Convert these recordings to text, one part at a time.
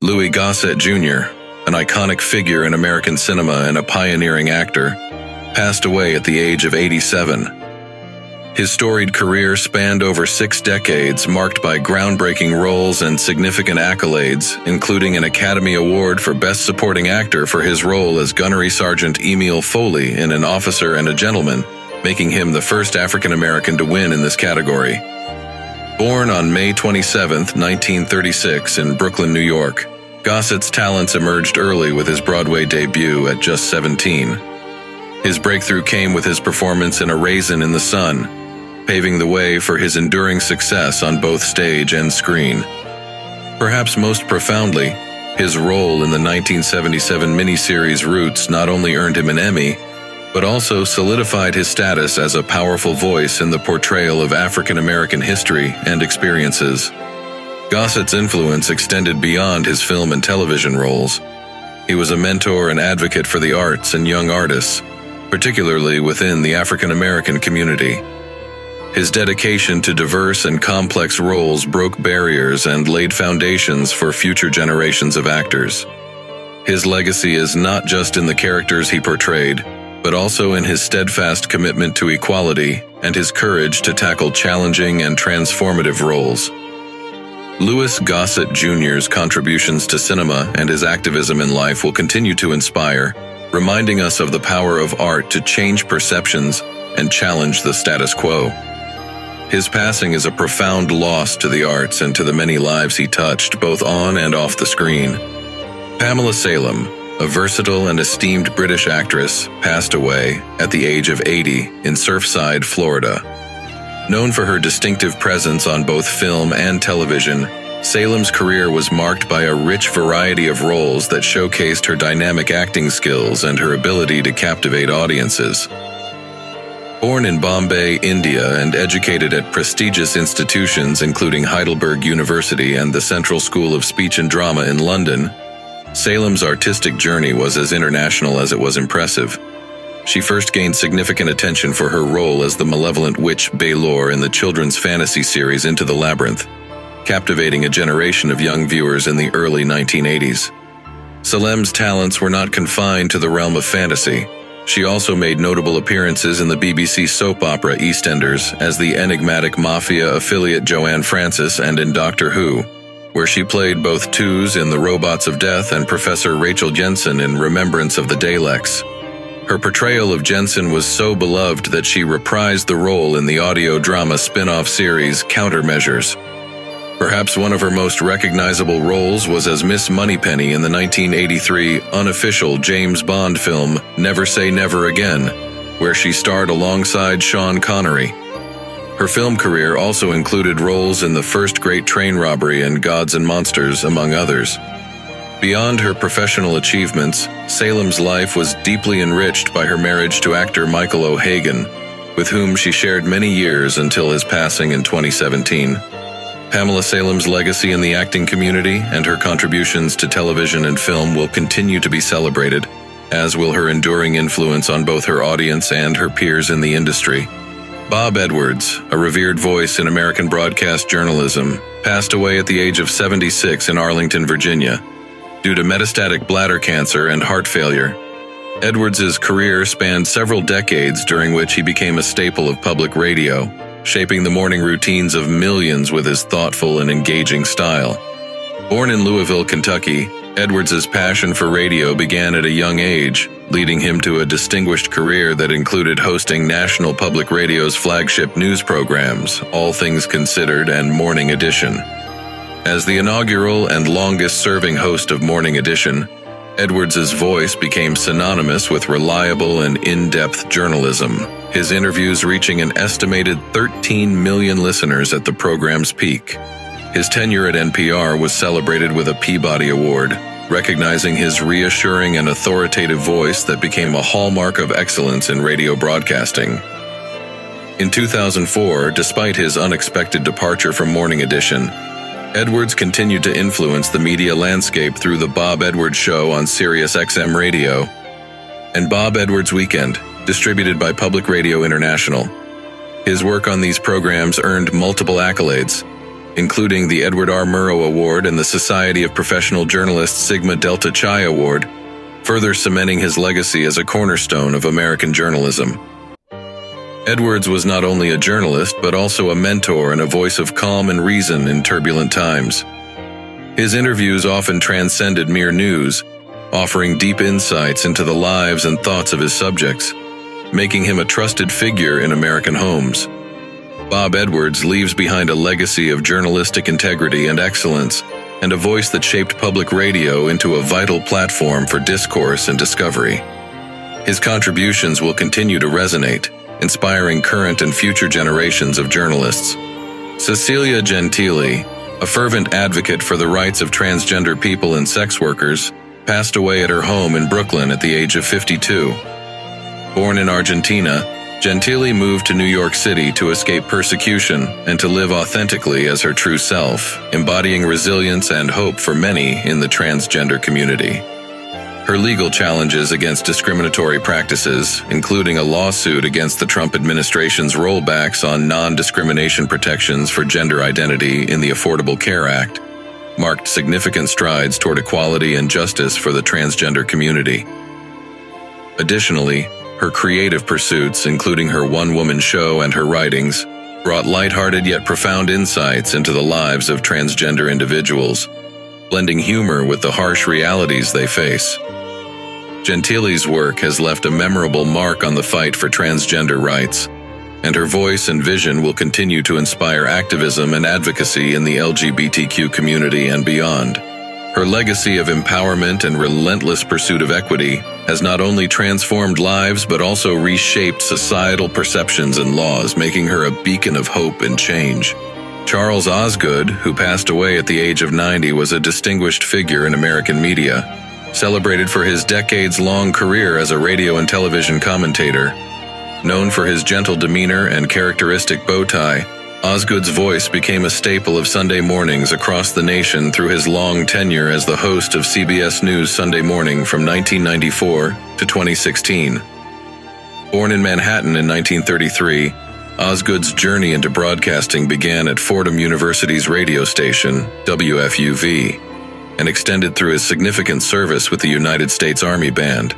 Gossett Jr., an iconic figure in American cinema and a pioneering actor, passed away at the age of 87. His storied career spanned over 6 decades, marked by groundbreaking roles and significant accolades, including an Academy Award for Best Supporting Actor for his role as Gunnery Sergeant Emil Foley in An Officer and a Gentleman, making him the first African-American to win in this category. Born on May 27, 1936 in Brooklyn, New York, Gossett's talents emerged early with his Broadway debut at just 17. His breakthrough came with his performance in A Raisin in the Sun, paving the way for his enduring success on both stage and screen. Perhaps most profoundly, his role in the 1977 miniseries Roots not only earned him an Emmy, but also solidified his status as a powerful voice in the portrayal of African American history and experiences. Gossett's influence extended beyond his film and television roles. He was a mentor and advocate for the arts and young artists, particularly within the African American community. His dedication to diverse and complex roles broke barriers and laid foundations for future generations of actors. His legacy is not just in the characters he portrayed, but also in his steadfast commitment to equality and his courage to tackle challenging and transformative roles. Louis Gossett Jr.'s contributions to cinema and his activism in life will continue to inspire, reminding us of the power of art to change perceptions and challenge the status quo. His passing is a profound loss to the arts and to the many lives he touched, both on and off the screen. Pamela Salem, a versatile and esteemed British actress, passed away at the age of 80 in Surfside, Florida. Known for her distinctive presence on both film and television, Salem's career was marked by a rich variety of roles that showcased her dynamic acting skills and her ability to captivate audiences. Born in Bombay, India, and educated at prestigious institutions including Heidelberg University and the Central School of Speech and Drama in London, Salem's artistic journey was as international as it was impressive. She first gained significant attention for her role as the malevolent witch Baylor in the children's fantasy series Into the Labyrinth, captivating a generation of young viewers in the early 1980s. Salem's talents were not confined to the realm of fantasy. She also made notable appearances in the BBC soap opera EastEnders as the enigmatic mafia affiliate Joanne Francis and in Doctor Who, where she played both Tooze in The Robots of Death and Professor Rachel Jensen in Remembrance of the Daleks. Her portrayal of Jensen was so beloved that she reprised the role in the audio drama spin-off series Countermeasures. Perhaps one of her most recognizable roles was as Miss Moneypenny in the 1983 unofficial James Bond film Never Say Never Again, where she starred alongside Sean Connery. Her film career also included roles in The First Great Train Robbery and Gods and Monsters, among others. Beyond her professional achievements, Salem's life was deeply enriched by her marriage to actor Michael O'Hagan, with whom she shared many years until his passing in 2017. Pamela Salem's legacy in the acting community and her contributions to television and film will continue to be celebrated, as will her enduring influence on both her audience and her peers in the industry. Bob Edwards, a revered voice in American broadcast journalism, passed away at the age of 76 in Arlington, Virginia, due to metastatic bladder cancer and heart failure. Edwards's career spanned several decades, during which he became a staple of public radio, shaping the morning routines of millions with his thoughtful and engaging style. Born in Louisville, Kentucky, Edwards's passion for radio began at a young age, leading him to a distinguished career that included hosting National Public Radio's flagship news programs, All Things Considered and Morning Edition. As the inaugural and longest-serving host of Morning Edition, Edwards's voice became synonymous with reliable and in-depth journalism, his interviews reaching an estimated 13 million listeners at the program's peak. His tenure at NPR was celebrated with a Peabody Award, recognizing his reassuring and authoritative voice that became a hallmark of excellence in radio broadcasting. In 2004, despite his unexpected departure from Morning Edition, Edwards continued to influence the media landscape through The Bob Edwards Show on SiriusXM Radio and Bob Edwards Weekend, distributed by Public Radio International. His work on these programs earned multiple accolades, including the Edward R. Murrow Award and the Society of Professional Journalists Sigma Delta Chi Award, further cementing his legacy as a cornerstone of American journalism. Edwards was not only a journalist, but also a mentor and a voice of calm and reason in turbulent times. His interviews often transcended mere news, offering deep insights into the lives and thoughts of his subjects, making him a trusted figure in American homes. Bob Edwards leaves behind a legacy of journalistic integrity and excellence, and a voice that shaped public radio into a vital platform for discourse and discovery. His contributions will continue to resonate, inspiring current and future generations of journalists. Cecilia Genti, a fervent advocate for the rights of transgender people and sex workers, passed away at her home in Brooklyn at the age of 52. Born in Argentina, Genti moved to New York City to escape persecution and to live authentically as her true self, embodying resilience and hope for many in the transgender community. Her legal challenges against discriminatory practices, including a lawsuit against the Trump administration's rollbacks on non-discrimination protections for gender identity in the Affordable Care Act, marked significant strides toward equality and justice for the transgender community. Additionally, her creative pursuits, including her one-woman show and her writings, brought lighthearted yet profound insights into the lives of transgender individuals, blending humor with the harsh realities they face. Genti's work has left a memorable mark on the fight for transgender rights, and her voice and vision will continue to inspire activism and advocacy in the LGBTQ community and beyond. Her legacy of empowerment and relentless pursuit of equity has not only transformed lives but also reshaped societal perceptions and laws, making her a beacon of hope and change. Charles Osgood, who passed away at the age of 90, was a distinguished figure in American media, celebrated for his decades-long career as a radio and television commentator. Known for his gentle demeanor and characteristic bow tie, Osgood's voice became a staple of Sunday mornings across the nation through his long tenure as the host of CBS News Sunday Morning from 1994 to 2016. Born in Manhattan in 1933, Osgood's journey into broadcasting began at Fordham University's radio station, WFUV, and extended through his significant service with the United States Army Band.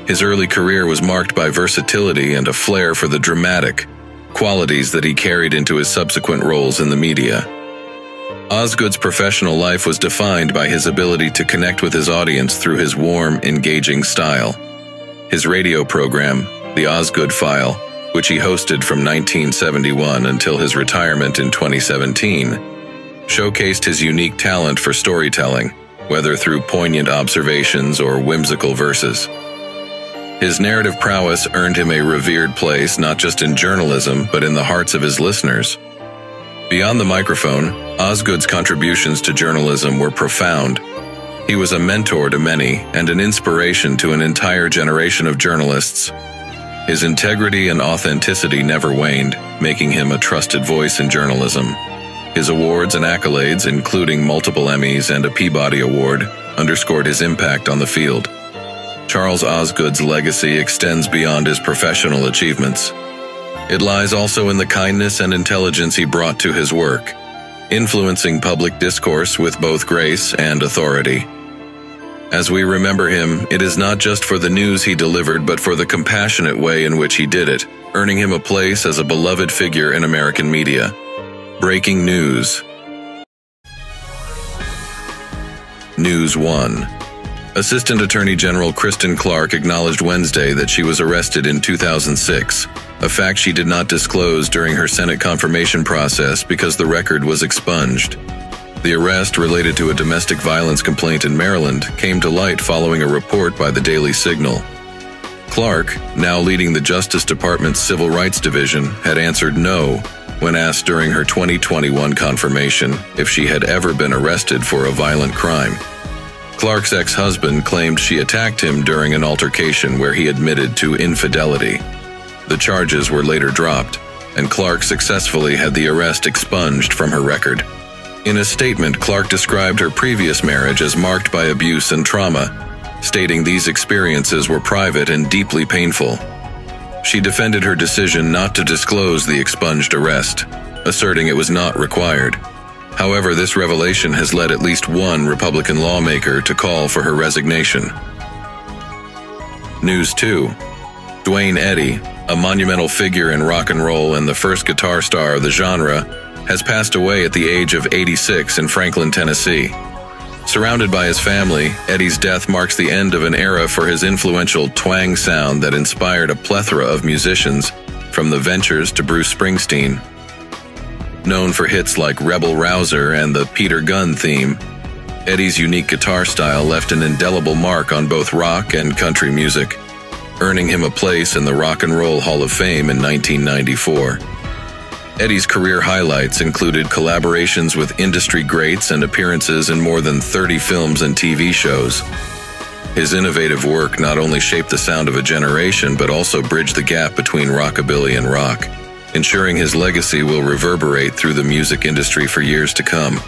His early career was marked by versatility and a flair for the dramatic, qualities that he carried into his subsequent roles in the media. Osgood's professional life was defined by his ability to connect with his audience through his warm, engaging style. His radio program, The Osgood File, which he hosted from 1971 until his retirement in 2017, showcased his unique talent for storytelling, whether through poignant observations or whimsical verses. His narrative prowess earned him a revered place not just in journalism but in the hearts of his listeners. Beyond the microphone, Osgood's contributions to journalism were profound. He was a mentor to many and an inspiration to an entire generation of journalists. His integrity and authenticity never waned, making him a trusted voice in journalism. His awards and accolades, including multiple Emmys and a Peabody Award, underscored his impact on the field. Charles Osgood's legacy extends beyond his professional achievements. It lies also in the kindness and intelligence he brought to his work, influencing public discourse with both grace and authority. As we remember him, it is not just for the news he delivered but for the compassionate way in which he did it, earning him a place as a beloved figure in American media. Breaking news. News 1. Assistant Attorney General Kristen Clark acknowledged Wednesday that she was arrested in 2006, a fact she did not disclose during her Senate confirmation process because the record was expunged. The arrest, related to a domestic violence complaint in Maryland, came to light following a report by the Daily Signal. Clark, now leading the Justice Department's Civil Rights Division, had answered no when asked during her 2021 confirmation if she had ever been arrested for a violent crime. Clark's ex-husband claimed she attacked him during an altercation where he admitted to infidelity. The charges were later dropped, and Clark successfully had the arrest expunged from her record. In a statement, Clark described her previous marriage as marked by abuse and trauma, stating these experiences were private and deeply painful. She defended her decision not to disclose the expunged arrest, asserting it was not required. However, this revelation has led at least one Republican lawmaker to call for her resignation. News 2. Duane Eddy, a monumental figure in rock and roll and the first guitar star of the genre, has passed away at the age of 86 in Franklin, Tennessee. Surrounded by his family, Eddy's death marks the end of an era for his influential twang sound that inspired a plethora of musicians, from the Ventures to Bruce Springsteen. Known for hits like Rebel Rouser and the Peter Gunn theme, Eddy's unique guitar style left an indelible mark on both rock and country music, earning him a place in the Rock and Roll Hall of Fame in 1994. Eddy's career highlights included collaborations with industry greats and appearances in more than 30 films and TV shows. His innovative work not only shaped the sound of a generation but also bridged the gap between rockabilly and rock, ensuring his legacy will reverberate through the music industry for years to come.